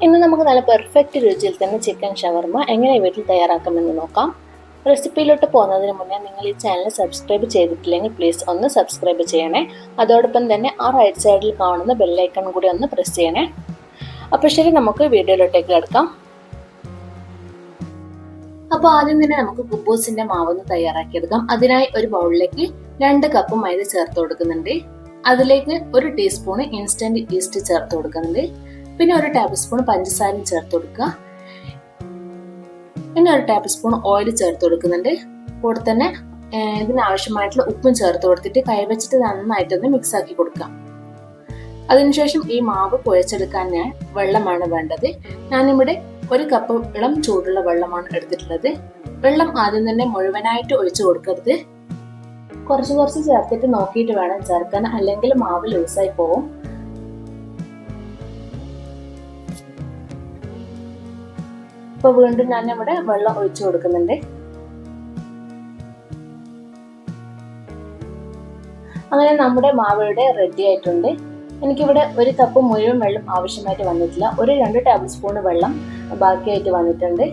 ഇന്ന് നമുക്ക് നല്ല പെർഫെക്റ്റ് രുചിയിൽ തന്നെ ചിക്കൻ ഷവർമ എങ്ങനെ വീട്ടിൽ തയ്യാറാക്കാമെന്ന് നോക്കാം. റെസിപ്പിയിലോട്ട് പോകുന്നതിന് മുന്നേ നിങ്ങൾ ഈ ചാനൽ സബ്സ്ക്രൈബ് ചെയ്തിട്ടില്ലെങ്കിൽ പ്ലീസ് ഒന്ന് സബ്സ്ക്രൈബ് ചെയ്യണേ. അതോടൊപ്പം തന്നെ ആ റൈറ്റ് സൈഡിൽ കാണുന്ന ബെല്ലൈക്കൺ കൂടി ഒന്ന് പ്രസ് ചെയ്യണേ. അപ്പോൾ ശരി, നമുക്ക് വീഡിയോയിലോട്ടേക്ക് കിടക്കാം. അപ്പോൾ ആദ്യം തന്നെ നമുക്ക് കുബൂസിന്റെ മാവൊന്ന് തയ്യാറാക്കിയെടുക്കാം. അതിനായി ഒരു ബൗളിലേക്ക് 2 കപ്പ് മൈദ ചേർത്ത് കൊടുക്കുന്നുണ്ട്. അതിലേക്ക് 1 ടീസ്പൂൺ ഇൻസ്റ്റന്റ് ഈസ്റ്റ് ചേർത്ത് കൊടുക്കുന്നുണ്ട്. പിന്നെ 1 ടേബിൾ സ്പൂൺ പഞ്ചസാരയും ചേർത്ത് കൊടുക്കുക. പിന്നെ 1 ടേബിൾ സ്പൂൺ ഓയിൽ ചേർത്ത് കൊടുക്കുന്നുണ്ട്. കൂടെ തന്നെ ഇതിനാവശ്യമായിട്ടുള്ള ഉപ്പും ചേർത്ത് കൊടുത്തിട്ട് കൈവച്ചിട്ട് നന്നായിട്ടൊന്ന് മിക്സ് ആക്കി കൊടുക്കാം. അതിനുശേഷം ഈ മാവ് കുഴച്ചെടുക്കാൻ വെള്ളമാണ് വേണ്ടത്. ഞാനിവിടെ 1 കപ്പ് ഇളം ചൂടുള്ള വെള്ളമാണ് എടുത്തിട്ടുള്ളത്. വെള്ളം ആദ്യം തന്നെ മുഴുവനായിട്ട് ഒഴിച്ചു കൊടുക്കരുത്. കുറച്ച് കുറച്ച് ചേർത്തിട്ട് നോക്കിയിട്ട് വേണം ചേർക്കാൻ, അല്ലെങ്കിൽ മാവ് ലൂസായി പോകും. ഇപ്പൊ വീണ്ടും ഞാൻ ഇവിടെ വെള്ളം ഒഴിച്ചു കൊടുക്കുന്നുണ്ട്. അങ്ങനെ നമ്മുടെ മാവ് ഇവിടെ റെഡി ആയിട്ടുണ്ട്. എനിക്കിവിടെ 1 കപ്പ് മുഴുവൻ വെള്ളം ആവശ്യമായിട്ട് വന്നിട്ടില്ല. 2 ടേബിൾ സ്പൂൺ വെള്ളം ബാക്കിയായിട്ട് വന്നിട്ടുണ്ട്.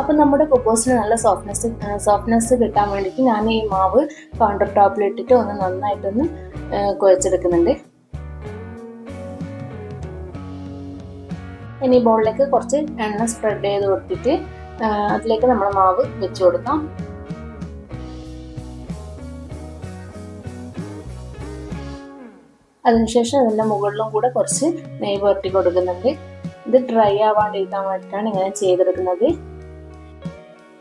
അപ്പൊ നമ്മുടെ കുബൂസിന് നല്ല സോഫ്റ്റ്നെസ് കിട്ടാൻ വേണ്ടിയിട്ട് ഞാൻ ഈ മാവ് കൗണ്ടർ ടോപ്പിലിട്ടിട്ട് ഒന്ന് നന്നായിട്ടൊന്ന് കുഴച്ചെടുക്കുന്നുണ്ട്. ഇനി ബൗളിലേക്ക് കുറച്ച് എണ്ണ സ്പ്രെഡ് ചെയ്ത് കൊടുത്തിട്ട് അതിലേക്ക് നമ്മൾ മാവ് വെച്ച് കൊടുക്കാം. അതിനുശേഷം അതിൻ്റെ മുകളിലും കൂടെ കുറച്ച് നെയ്യ് പുരട്ടി കൊടുക്കുന്നുണ്ട്. ഇത് ഡ്രൈ ആവാണ്ടിരിക്കാൻ വേണ്ടിയിട്ടാണ് ഇങ്ങനെ ചെയ്തെടുക്കുന്നത്.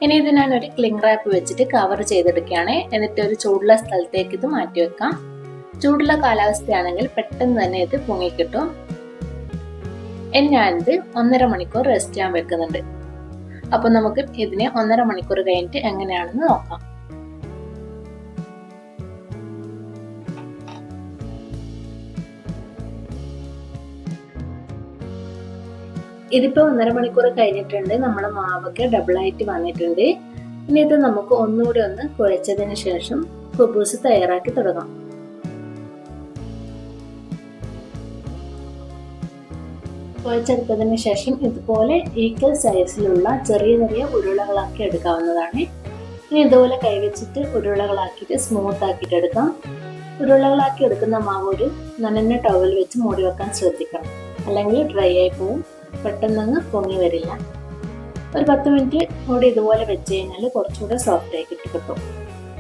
ഇനി ഇത് ഞാൻ ഒരു ക്ലിംഗ് റാപ്പ് വെച്ചിട്ട് കവർ ചെയ്തെടുക്കുകയാണ്. എന്നിട്ട് ഒരു ചൂടുള്ള സ്ഥലത്തേക്ക് ഇത് മാറ്റി വെക്കാം. ചൂടുള്ള കാലാവസ്ഥയാണെങ്കിൽ പെട്ടെന്ന് തന്നെ ഇത് പൊങ്ങിക്കിട്ടും. ഞാനിത് 1.5 മണിക്കൂർ റെസ്റ്റ് ചെയ്യാൻ വെക്കുന്നുണ്ട്. അപ്പൊ നമുക്ക് ഇതിനെ 1.5 മണിക്കൂർ കഴിഞ്ഞിട്ട് എങ്ങനെയാണെന്ന് നോക്കാം. ഇതിപ്പോ 1.5 മണിക്കൂർ കഴിഞ്ഞിട്ടുണ്ട്. നമ്മുടെ മാവൊക്കെ ഡബിളായിട്ട് വന്നിട്ടുണ്ട്. ഇനി ഇത് നമുക്ക് ഒന്നുകൂടി ഒന്ന് കുഴച്ചതിന് ശേഷം കുബൂസ് തയ്യാറാക്കി തുടങ്ങാം. കുഴച്ചെടുത്തതിന് ശേഷം ഇതുപോലെ ഈക്വൽ സൈസിലുള്ള ചെറിയ ചെറിയ ഉരുളകളാക്കി എടുക്കാവുന്നതാണ്. ഇനി ഇതുപോലെ കൈവച്ചിട്ട് ഉരുളകളാക്കിയിട്ട് സ്മൂത്ത് ആക്കിയിട്ട് എടുക്കാം. ഉരുളകളാക്കി എടുക്കുന്ന മാവ് ഒരു നനഞ്ഞ ടവൽ വെച്ച് മൂടി വെക്കാൻ ശ്രദ്ധിക്കണം, അല്ലെങ്കിൽ ഡ്രൈ ആയി പോവും, പെട്ടെന്നങ്ങ് പൊങ്ങി വരില്ല. ഒരു 10 മിനിറ്റ് കൂടി ഇതുപോലെ വെച്ച് കഴിഞ്ഞാൽ കുറച്ചുകൂടെ സോഫ്റ്റ് ആയി കിട്ടും.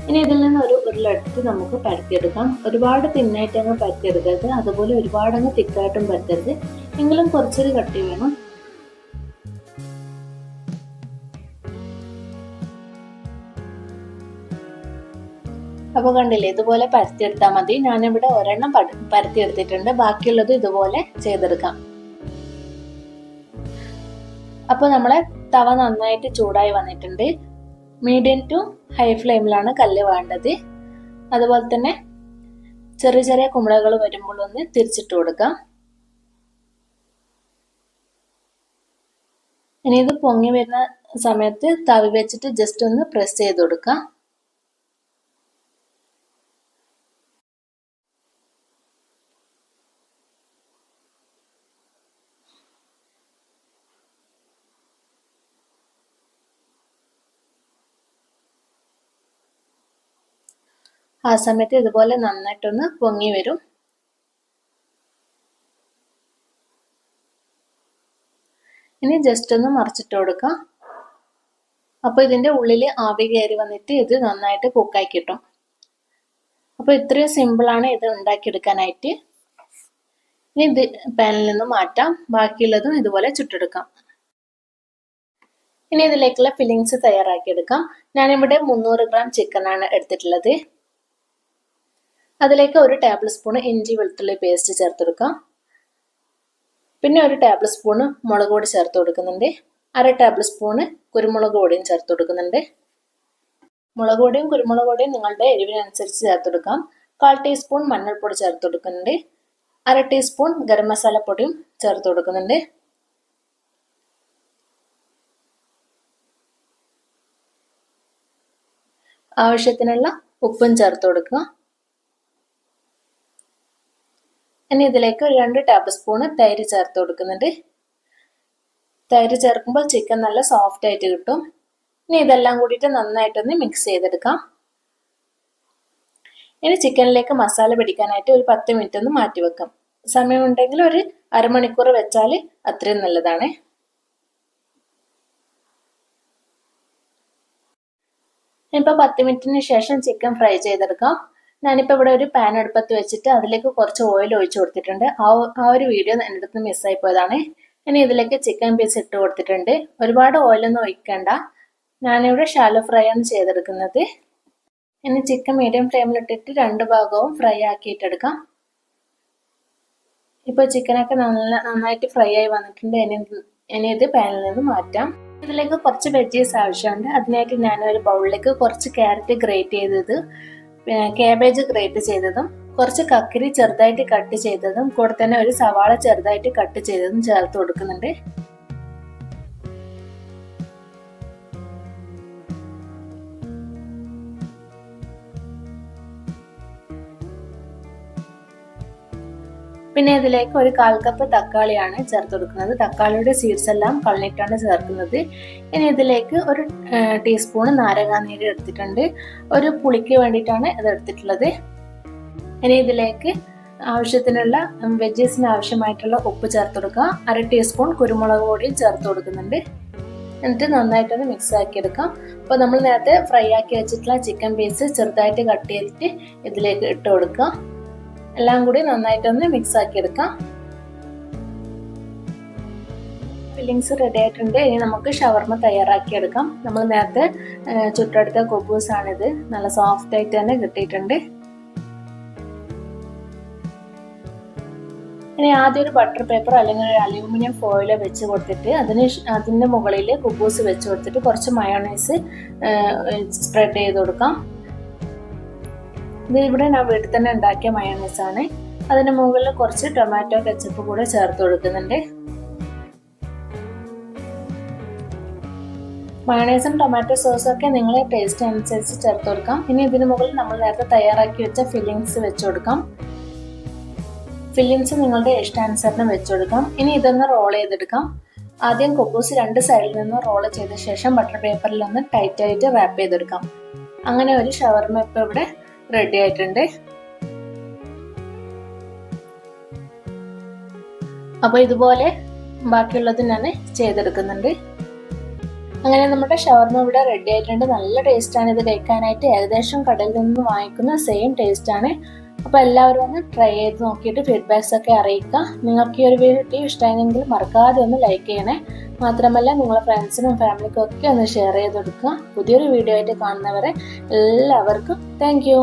ഇനി ഇതിൽ നിന്ന് ഒരു ഉരുളെടുത്തിട്ട് നമുക്ക് പരത്തിയെടുക്കാം. ഒരുപാട് തിന്നായിട്ട് അങ്ങ് പരത്തിയെടുക്കരുത്, അതുപോലെ ഒരുപാട് അങ്ങ് തിക്കായിട്ടും പരത്തരുത്, എങ്കിലും കുറച്ചൊരു കട്ടി വേണം. അപ്പോൾ കണ്ടില്ലേ, ഇതുപോലെ പരത്തിയെടുത്താൽ മതി. ഞാനിവിടെ ഒരെണ്ണം പരത്തിയെടുത്തിട്ടുണ്ട്. ബാക്കിയുള്ളത് ഇതുപോലെ ചെയ്തെടുക്കാം. അപ്പോൾ നമ്മളെ തവ നന്നായിട്ട് ചൂടായി വന്നിട്ടുണ്ട്. മീഡിയം ടു ഹൈ ഫ്ലെയിമിലാണ് കല്ല് വേണ്ടത്. അതുപോലെ തന്നെ ചെറിയ ചെറിയ കുമിളകൾ വരുമ്പോൾ ഒന്ന് തിരിച്ചിട്ട് കൊടുക്കാം. ഇനി ഇത് പൊങ്ങി വരുന്ന സമയത്ത് തവി വെച്ചിട്ട് ജസ്റ്റ് ഒന്ന് പ്രസ് ചെയ്ത് കൊടുക്കാം. ആ സമയത്ത് ഇതുപോലെ നന്നായിട്ടൊന്ന് പൊങ്ങി വരും. ഇനി ജസ്റ്റ് ഒന്ന് മറിച്ചിട്ട് കൊടുക്കാം. അപ്പോൾ ഇതിൻ്റെ ഉള്ളിൽ ആവി കയറി വന്നിട്ട് ഇത് നന്നായിട്ട് കുക്കായി കിട്ടും. അപ്പോൾ ഇത്രയും സിമ്പിളാണ് ഇത് ഉണ്ടാക്കിയെടുക്കാനായിട്ട്. ഇനി ഇത് പാനിൽ നിന്ന് മാറ്റാം. ബാക്കിയുള്ളതും ഇതുപോലെ ചുട്ടെടുക്കാം. ഇനി ഇതിലേക്കുള്ള ഫില്ലിങ്സ് തയ്യാറാക്കിയെടുക്കാം. ഞാനിവിടെ 300 ഗ്രാം ചിക്കനാണ് എടുത്തിട്ടുള്ളത്. അതിലേക്ക് 1 ടേബിൾ സ്പൂൺ ഇഞ്ചി വെളുത്തുള്ളി പേസ്റ്റ് ചേർത്ത് കൊടുക്കാം. പിന്നെ 1 ടേബിൾ സ്പൂൺ മുളക് പൊടി ചേർത്ത് കൊടുക്കുന്നുണ്ട്. 1/2 ടേബിൾ സ്പൂണ് കുരുമുളക് പൊടിയും ചേർത്ത് കൊടുക്കുന്നുണ്ട്. മുളക് പൊടിയും കുരുമുളക് പൊടിയും നിങ്ങളുടെ എരിവിനനുസരിച്ച് ചേർത്ത് കൊടുക്കാം. 1/4 ടീസ്പൂൺ മഞ്ഞൾപ്പൊടി ചേർത്ത് കൊടുക്കുന്നുണ്ട്. 1/2 ടീസ്പൂൺ ഗരം മസാല പൊടിയും ചേർത്ത് കൊടുക്കുന്നുണ്ട്. ആവശ്യത്തിനുള്ള ഉപ്പും ചേർത്ത് കൊടുക്കുക. ഇനി ഇതിലേക്ക് ഒരു 2 ടേബിൾ സ്പൂൺ തൈര് ചേർത്ത് കൊടുക്കുന്നുണ്ട്. തൈര് ചേർക്കുമ്പോൾ ചിക്കൻ നല്ല സോഫ്റ്റ് ആയിട്ട് കിട്ടും. ഇനി ഇതെല്ലാം കൂടിയിട്ട് നന്നായിട്ടൊന്ന് മിക്സ് ചെയ്തെടുക്കാം. ഇനി ചിക്കനിലേക്ക് മസാല പിടിക്കാനായിട്ട് ഒരു 10 മിനിറ്റ് ഒന്ന് മാറ്റി വെക്കാം. സമയമുണ്ടെങ്കിൽ ഒരു അരമണിക്കൂർ വെച്ചാൽ അത്രയും നല്ലതാണ്. ഇപ്പോൾ 10 മിനിറ്റിന് ശേഷം ചിക്കൻ ഫ്രൈ ചെയ്തെടുക്കാം. ഞാനിപ്പോൾ ഇവിടെ ഒരു പാൻ അടുപ്പത്ത് വെച്ചിട്ട് അതിലേക്ക് കുറച്ച് ഓയിൽ ഒഴിച്ചു കൊടുത്തിട്ടുണ്ട്. ആ ഒരു വീഡിയോ എൻ്റെ അടുത്ത് മിസ്സായി പോയതാണ്. ഇനി ഇതിലേക്ക് ചിക്കൻ പീസ് ഇട്ട് കൊടുത്തിട്ടുണ്ട്. ഒരുപാട് ഓയിലൊന്നും ഒഴിക്കേണ്ട. ഞാനിവിടെ ഷാലോ ഫ്രൈ ആണ് ചെയ്തെടുക്കുന്നത്. ഇനി ചിക്കൻ മീഡിയം ഫ്ലെയിമിലിട്ടിട്ട് 2 ഭാഗവും ഫ്രൈ ആക്കിയിട്ടെടുക്കാം. ഇപ്പോൾ ചിക്കനൊക്കെ നന്നായിട്ട് ഫ്രൈ ആയി വന്നിട്ടുണ്ട്. ഇനി ഇത് പാനിൽ നിന്ന് മാറ്റാം. ഇതിലേക്ക് കുറച്ച് വെജീസ് ആവശ്യമുണ്ട്. അതിനായിട്ട് ഞാനൊരു ബൗളിലേക്ക് കുറച്ച് ക്യാരറ്റ് ഗ്രേറ്റ് ചെയ്തത്, കാബേജ് ഗ്രേറ്റ് ചെയ്തതും, കുറച്ച് കക്കിരി ചെറുതായിട്ട് കട്ട് ചെയ്തതും, കൂടെ തന്നെ ഒരു സവാള ചെറുതായിട്ട് കട്ട് ചെയ്തതും ചേർത്ത് കൊടുക്കുന്നുണ്ട്. പിന്നെ ഇതിലേക്ക് ഒരു 1/4 കപ്പ് തക്കാളിയാണ് ചേർത്ത് കൊടുക്കുന്നത്. തക്കാളിയുടെ സീഡ്സ് എല്ലാം കളഞ്ഞിട്ടാണ് ചേർക്കുന്നത്. ഇനി ഇതിലേക്ക് ഒരു ടീസ്പൂൺ നാരങ്ങാനീര് എടുത്തിട്ടുണ്ട്. ഒരു പുളിക്ക് വേണ്ടിയിട്ടാണ് ഇത് എടുത്തിട്ടുള്ളത്. ഇനി ഇതിലേക്ക് ആവശ്യത്തിനുള്ള വെജീസിന് ആവശ്യമായിട്ടുള്ള ഉപ്പ് ചേർത്ത് കൊടുക്കുക. 1/2 ടീസ്പൂൺ കുരുമുളക് പൊടിയും ചേർത്ത് കൊടുക്കുന്നുണ്ട്. എന്നിട്ട് നന്നായിട്ടൊന്ന് മിക്സ് ആക്കി എടുക്കാം. അപ്പോൾ നമ്മൾ നേരത്തെ ഫ്രൈ ആക്കി വെച്ചിട്ടുള്ള ചിക്കൻ പീസ് ചെറുതായിട്ട് കട്ട് ചെയ്തിട്ട് ഇതിലേക്ക് ഇട്ട് കൊടുക്കുക. എല്ലാം കൂടി നന്നായിട്ടൊന്ന് മിക്സ് ആക്കി എടുക്കാം. ഫില്ലിങ്സ് റെഡി ആയിട്ടുണ്ട്. ഇനി നമുക്ക് ഷവർമ തയ്യാറാക്കി എടുക്കാം. നമ്മൾ നേരത്തെ ചുട്ടെടുത്ത കുബൂസ് ആണിത്. നല്ല സോഫ്റ്റ് ആയിട്ട് തന്നെ കിട്ടിയിട്ടുണ്ട്. ഇനി ആദ്യം ഒരു ബട്ടർ പേപ്പർ അല്ലെങ്കിൽ ഒരു അലൂമിനിയം ഫോയിൽ വെച്ച് കൊടുത്തിട്ട് അതിൻ്റെ മുകളിൽ കുബൂസ് വെച്ച് കൊടുത്തിട്ട് കുറച്ച് മയോണൈസ് സ്പ്രെഡ് ചെയ്ത് കൊടുക്കാം. ഇത് ഇവിടെ ഞാൻ വീട്ടിൽ തന്നെ ഉണ്ടാക്കിയ മയോണൈസ് ആണ്. അതിന് മുകളിൽ കുറച്ച് ടൊമാറ്റോ കെച്ചപ്പ് കൂടെ ചേർത്ത് കൊടുക്കുന്നുണ്ട്. മയോണൈസും ടൊമാറ്റോ സോസും ഒക്കെ നിങ്ങളെ ടേസ്റ്റ് അനുസരിച്ച് ചേർത്ത് കൊടുക്കാം. ഇനി ഇതിന് മുകളിൽ നമ്മൾ നേരത്തെ തയ്യാറാക്കി വെച്ച ഫില്ലിങ്സ് വെച്ച് കൊടുക്കാം. ഫില്ലിങ്സ് നിങ്ങളുടെ ഇഷ്ടാനുസരണം വെച്ച് കൊടുക്കാം. ഇനി ഇതൊന്ന് റോൾ ചെയ്തെടുക്കാം. ആദ്യം കുബൂസ് 2 സൈഡിൽ നിന്ന് റോൾ ചെയ്ത ശേഷം ബട്ടർ പേപ്പറിൽ ഒന്ന് ടൈറ്റായിട്ട് റാപ്പ് ചെയ്തെടുക്കാം. അങ്ങനെ ഒരു ഷവർമ ഇപ്പോൾ ഇവിടെ റെഡി ആയിട്ടുണ്ട്. അപ്പോൾ ഇതുപോലെ ബാക്കിയുള്ളത് ഞാൻ ചെയ്തെടുക്കുന്നുണ്ട്. അങ്ങനെ നമ്മുടെ ഷവർമ ഇവിടെ റെഡി ആയിട്ടുണ്ട്. നല്ല ടേസ്റ്റാണ് ഇത് കഴിക്കാനായിട്ട്. ഏകദേശം കടയിൽ നിന്ന് വാങ്ങിക്കുന്ന സെയിം ടേസ്റ്റാണ്. അപ്പോൾ എല്ലാവരും ഒന്ന് ട്രൈ ചെയ്ത് നോക്കിയിട്ട് ഫീഡ്ബാക്സ് ഒക്കെ അറിയിക്കുക. നിങ്ങൾക്ക് ഈ ഒരു വീഡിയോ ഇഷ്ടമായെങ്കിൽ മറക്കാതെ ഒന്ന് ലൈക്ക് ചെയ്യണേ. മാത്രമല്ല നിങ്ങളുടെ ഫ്രണ്ട്സിനും ഫാമിലിക്കും ഒക്കെ ഒന്ന് ഷെയർ ചെയ്ത് കൊടുക്കുക. പുതിയൊരു വീഡിയോ ആയിട്ട് കാണുന്നവരെ എല്ലാവർക്കും താങ്ക് യു.